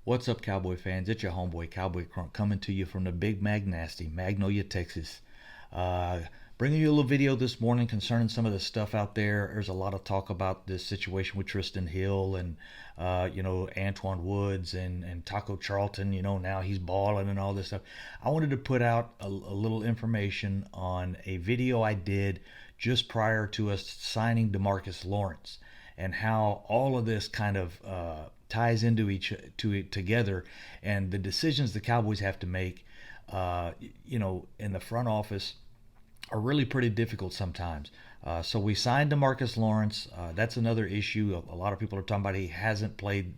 What's up, Cowboy fans? It's your homeboy, Cowboy Crunk, coming to you from the Big Mag Nasty, Magnolia, Texas. Uh, Bringing you a little video this morning concerning some of the stuff out there. There's a lot of talk about this situation with Trysten Hill and, Antoine Woods and Taco Charlton. Now he's balling and all this stuff. I wanted to put out a little information on a video I did just prior to us signing DeMarcus Lawrence and how all of this kind of ties into together, and the decisions the Cowboys have to make, in the front office are really pretty difficult sometimes. So we signed DeMarcus Lawrence. That's another issue. A lot of people are talking about he hasn't played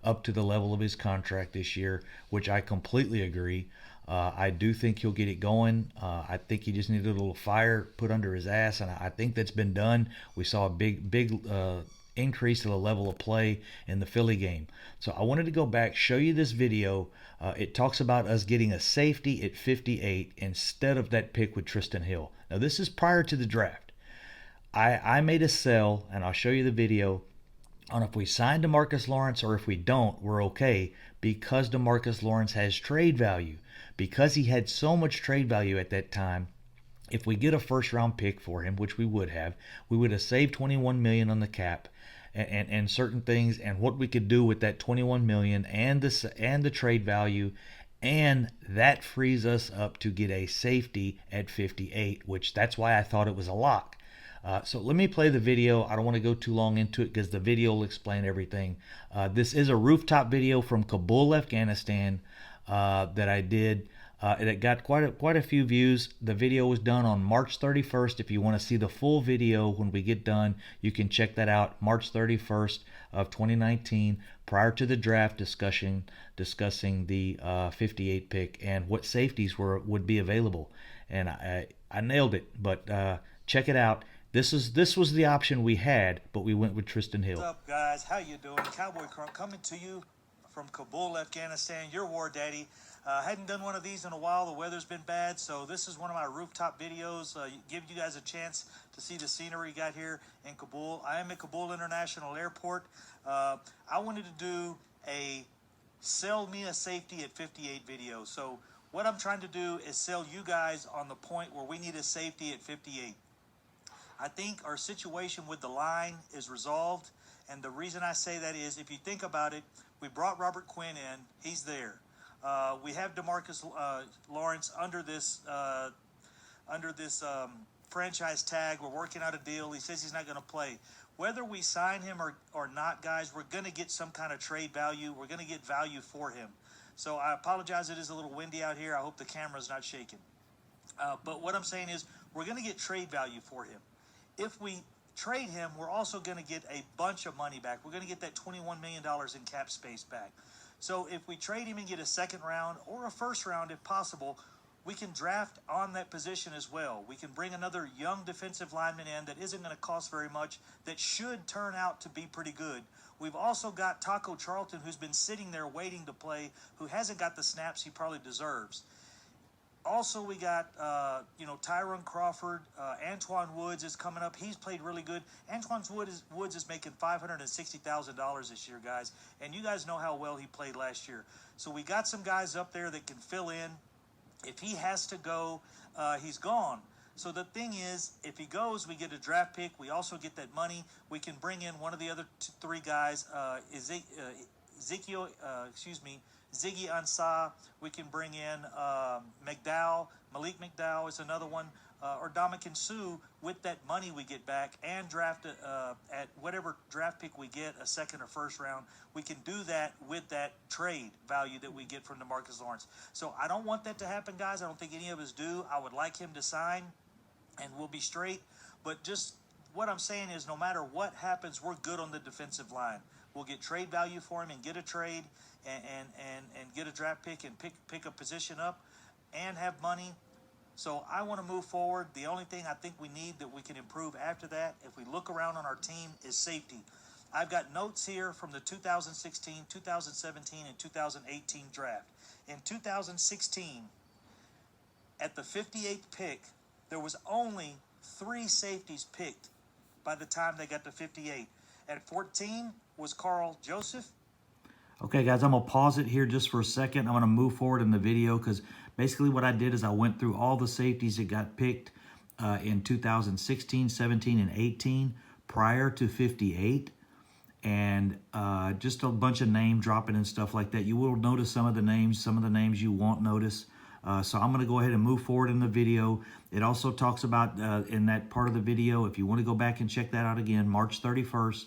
up to the level of his contract this year, which I completely agree. I do think he'll get it going. I think he just needed a little fire put under his ass, and I think that's been done. We saw a big increase to the level of play in the Philly game. So I wanted to go back, show you this video. It talks about us getting a safety at 58 instead of that pick with Trysten Hill. Now, this is prior to the draft. I made a sell, and I'll show you the video, on if we sign DeMarcus Lawrence or if we don't, we're okay, because DeMarcus Lawrence has trade value. Because he had so much trade value at that time, if we get a first round pick for him, which we would have saved 21 million on the cap, and certain things, and what we could do with that 21 million and the trade value, and that frees us up to get a safety at 58, which that's why I thought it was a lock. So let me play the video. I don't want to go too long into it because the video will explain everything. This is a rooftop video from Kabul, Afghanistan, that I did. And it got quite a few views. The video was done on March 31st. If you want to see the full video when we get done, you can check that out. March 31st of 2019, prior to the draft, discussing the 58 pick and what safeties would be available. And I nailed it. But check it out. This was the option we had, but we went with Trysten Hill. What's up, guys? How you doing? Cowboy Crunk coming to you from Kabul, Afghanistan, your war daddy. Hadn't done one of these in a while. The weather's been bad, so this is one of my rooftop videos. Give you guys a chance to see the scenery we got here in Kabul. I am at Kabul International Airport. I wanted to do a sell me a safety at 58 video. So what I'm trying to do is sell you guys on the point where we need a safety at 58. I think our situation with the line is resolved, and the reason I say that is, if you think about it, we brought Robert Quinn in. He's there. We have DeMarcus Lawrence under this franchise tag. We're working out a deal. He says he's not going to play. Whether we sign him or not, guys, we're going to get some kind of trade value. We're going to get value for him. So I apologize. It is a little windy out here. I hope the camera's not shaking. But what I'm saying is, we're going to get trade value for him. If we trade him, we're also going to get a bunch of money back. We're going to get that $21 million in cap space back. So if we trade him and get a second round or a first round, if possible, we can draft on that position as well. We can bring another young defensive lineman in that isn't going to cost very much, that should turn out to be pretty good. We've also got Taco Charlton, who's been sitting there waiting to play, who hasn't got the snaps he probably deserves. Also, we got, Tyrone Crawford. Antoine Woods is coming up. He's played really good. Antoine Woods is making $560,000 this year, guys. And you guys know how well he played last year. So we got some guys up there that can fill in. If he has to go, he's gone. So the thing is, if he goes, we get a draft pick. We also get that money. We can bring in one of the other three guys, Ziggy Ansah. We can bring in Malik McDowell is another one, or Dominican Sue, with that money we get back, and draft at whatever draft pick we get, a second or first round. We can do that with that trade value that we get from DeMarcus Lawrence. So I don't want that to happen, guys. I don't think any of us do. I would like him to sign, and we'll be straight. But just what I'm saying is, no matter what happens, we're good on the defensive line. We'll get trade value for him and get a trade and get a draft pick and pick a position up and have money. So I want to move forward. The only thing I think we need that we can improve after that, if we look around on our team, is safety. I've got notes here from the 2016, 2017, and 2018 draft. In 2016, at the 58th pick, there was only 3 safeties picked by the time they got to 58. At 14 was Carl Joseph. Okay, guys, I'm going to pause it here just for a second. I'm going to move forward in the video because basically what I did is I went through all the safeties that got picked in 2016, 17, and 18 prior to 58. And just a bunch of name dropping and stuff like that. You will notice some of the names you won't notice. So I'm going to go ahead and move forward in the video. It also talks about in that part of the video, if you want to go back and check that out again, March 31st,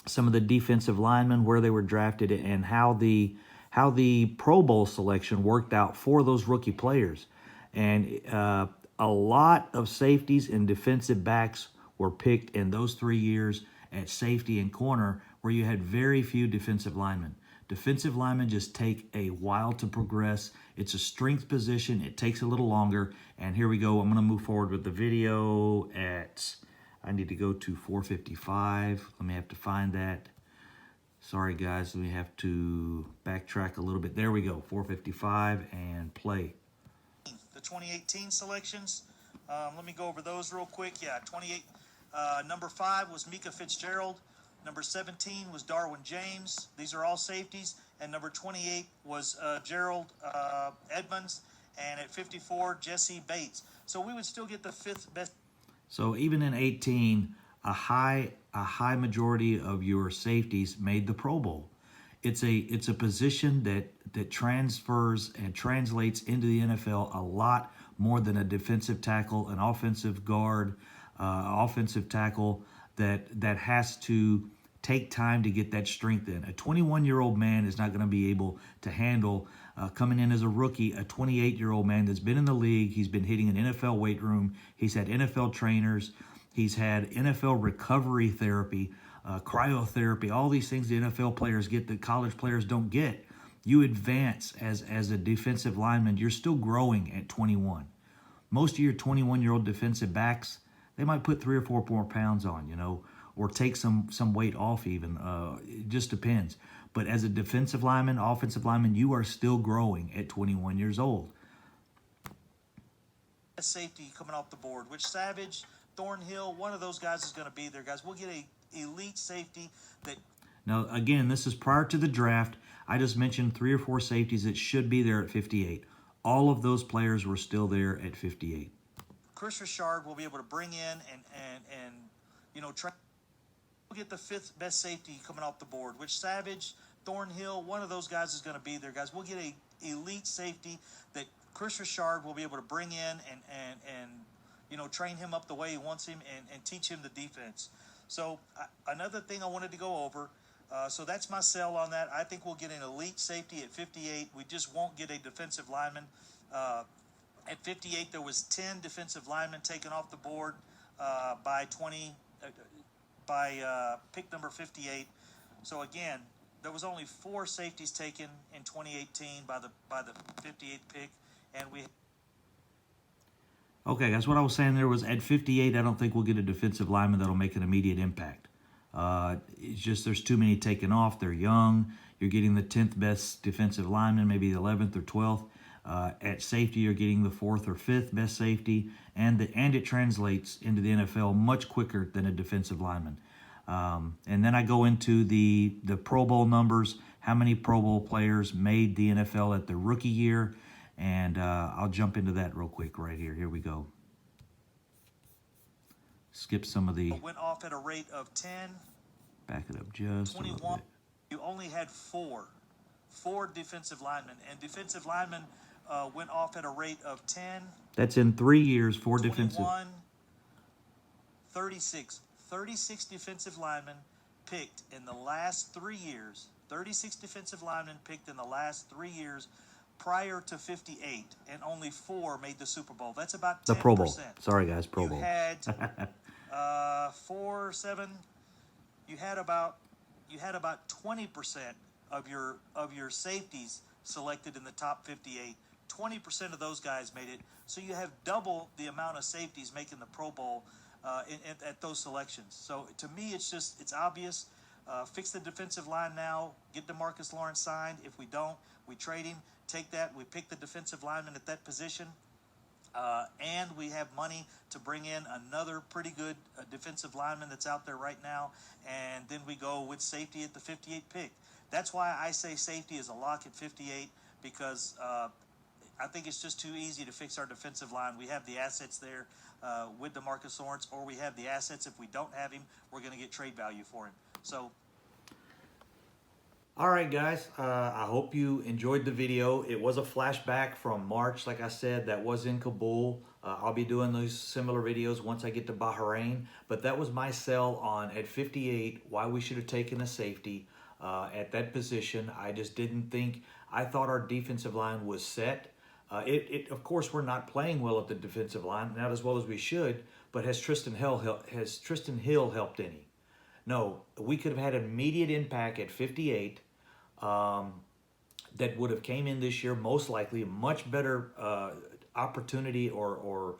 some of the defensive linemen, where they were drafted, and how the Pro Bowl selection worked out for those rookie players. And a lot of safeties and defensive backs were picked in those 3 years at safety and corner, where you had very few defensive linemen. Defensive linemen just take a while to progress. It's a strength position. It takes a little longer. And here we go. I'm going to move forward with the video at, I need to go to 455. Let me have to find that. Sorry, guys. Let me have to backtrack a little bit. There we go. 455 and play. The 2018 selections. Let me go over those real quick. Yeah, 28. Number 5 was Mika Fitzgerald. Number 17 was Darwin James. These are all safeties. And number 28 was Gerald Edmonds. And at 54, Jesse Bates. So we would still get the 5th best. So even in 18, a high majority of your safeties made the Pro Bowl. It's a position that transfers and translates into the NFL a lot more than a defensive tackle, an offensive guard, offensive tackle that has to take time to get that strength in. A 21-year-old man is not going to be able to handle coming in as a rookie, a 28-year-old man that's been in the league. He's been hitting an NFL weight room. He's had NFL trainers. He's had NFL recovery therapy, cryotherapy, all these things the NFL players get that college players don't get. You advance as a defensive lineman. You're still growing at 21. Most of your 21-year-old defensive backs, they might put 3 or 4 more pounds on, or take some weight off even. It just depends. But as a defensive lineman, offensive lineman, you are still growing at 21 years old. Safety coming off the board, which Savage, Thornhill, one of those guys is going to be there, guys. We'll get a elite safety that. Now, again, this is prior to the draft. I just mentioned 3 or 4 safeties that should be there at 58. All of those players were still there at 58. Chris Richard will be able to bring in and try. We'll get the 5th best safety coming off the board, which Savage, Thornhill, one of those guys is going to be there, guys. We'll get a elite safety that Chris Richard will be able to bring in and train him up the way he wants him and teach him the defense. So another thing I wanted to go over. So that's my sell on that. I think we'll get an elite safety at 58. We just won't get a defensive lineman. At 58, there was 10 defensive linemen taken off the board by pick number 58. So again, there was only 4 safeties taken in 2018 by the 58th pick, and we. Okay, that's what I was saying. There was at 58. I don't think we'll get a defensive lineman that'll make an immediate impact. It's just there's too many taken off. They're young. You're getting the 10th best defensive lineman, maybe the 11th or 12th. At safety, you're getting the 4th or 5th best safety, and it translates into the NFL much quicker than a defensive lineman. And then I go into the Pro Bowl numbers, how many Pro Bowl players made the NFL at the rookie year, and I'll jump into that real quick right here. Here we go. Skip some of the. Went off at a rate of 10. Back it up just 21. A little bit. You only had 4 defensive linemen, and defensive linemen went off at a rate of 10. That's in 3 years, 4 defensive. 36 defensive linemen picked in the last 3 years. 36 defensive linemen picked in the last 3 years prior to 58, and only 4 made the Super Bowl. That's about 10%. The Pro Bowl. Sorry, guys, Pro Bowl. You had 4, 7. You had about 20% of your safeties selected in the top 58. 20% of those guys made it. So you have double the amount of safeties making the Pro Bowl at those selections. So to me, it's obvious. Fix the defensive line now. Get DeMarcus Lawrence signed. If we don't, we trade him. Take that. We pick the defensive lineman at that position. And we have money to bring in another pretty good defensive lineman that's out there right now. And then we go with safety at the 58th pick. That's why I say safety is a lock at 58, because I think it's just too easy to fix our defensive line. We have the assets there with DeMarcus Lawrence, or we have the assets. If we don't have him, we're going to get trade value for him. So, all right, guys. I hope you enjoyed the video. It was a flashback from March, like I said, that was in Kabul. I'll be doing those similar videos once I get to Bahrain. But that was my sell on at 58, why we should have taken a safety at that position. I just didn't think, I thought our defensive line was set. Of course, we're not playing well at the defensive line, not as well as we should. But has Trysten Hill helped any? No, we could have had an immediate impact at 58 that would have came in this year, most likely, much better opportunity or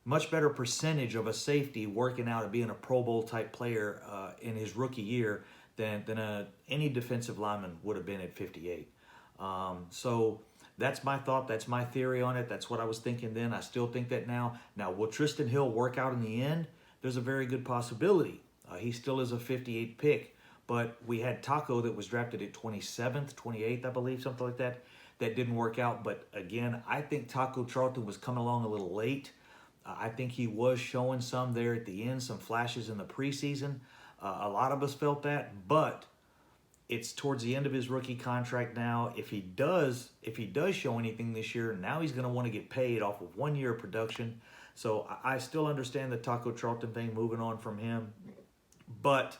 much better percentage of a safety working out and being a Pro Bowl type player in his rookie year than any defensive lineman would have been at 58. So that's my thought. That's my theory on it. That's what I was thinking then. I still think that now. Now, will Trysten Hill work out in the end? There's a very good possibility. He still is a 58 pick, but we had Taco that was drafted at 27th, 28th, I believe, something like that. That didn't work out. But again, I think Taco Charlton was coming along a little late. I think he was showing some there at the end, some flashes in the preseason. A lot of us felt that, but it's towards the end of his rookie contract now. If he does show anything this year, now he's going to want to get paid off of 1 year of production. So I still understand the Taco Charlton thing, moving on from him. But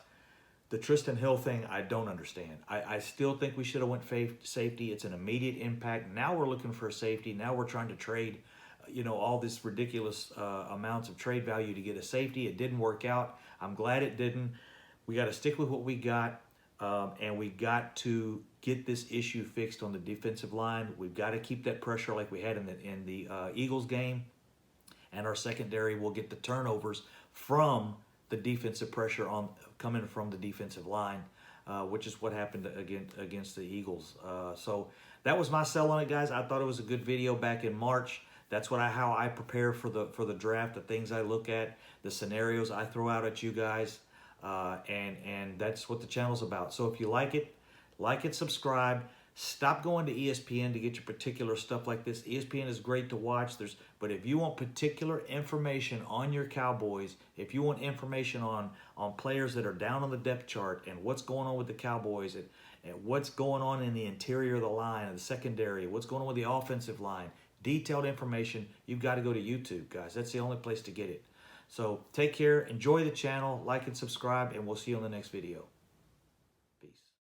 the Trysten Hill thing, I don't understand. I still think we should have went safety. It's an immediate impact. Now we're looking for a safety. Now we're trying to trade, all this ridiculous amounts of trade value to get a safety. It didn't work out. I'm glad it didn't. We got to stick with what we got, and we got to get this issue fixed on the defensive line. We've got to keep that pressure like we had in the Eagles game, and our secondary will get the turnovers from the defensive pressure coming from the defensive line, which is what happened against the Eagles. So that was my sell on it, guys. I thought it was a good video back in March. That's how I prepare for the draft, the things I look at, the scenarios I throw out at you guys, and that's what the channel's about. So if you like it, subscribe. Stop going to ESPN to get your particular stuff like this. ESPN is great to watch. But if you want particular information on your Cowboys, if you want information on players that are down on the depth chart and what's going on with the Cowboys and what's going on in the interior of the line and the secondary, what's going on with the offensive line, detailed information, you've got to go to YouTube, guys. That's the only place to get it. So take care. Enjoy the channel. Like and subscribe, and we'll see you on the next video.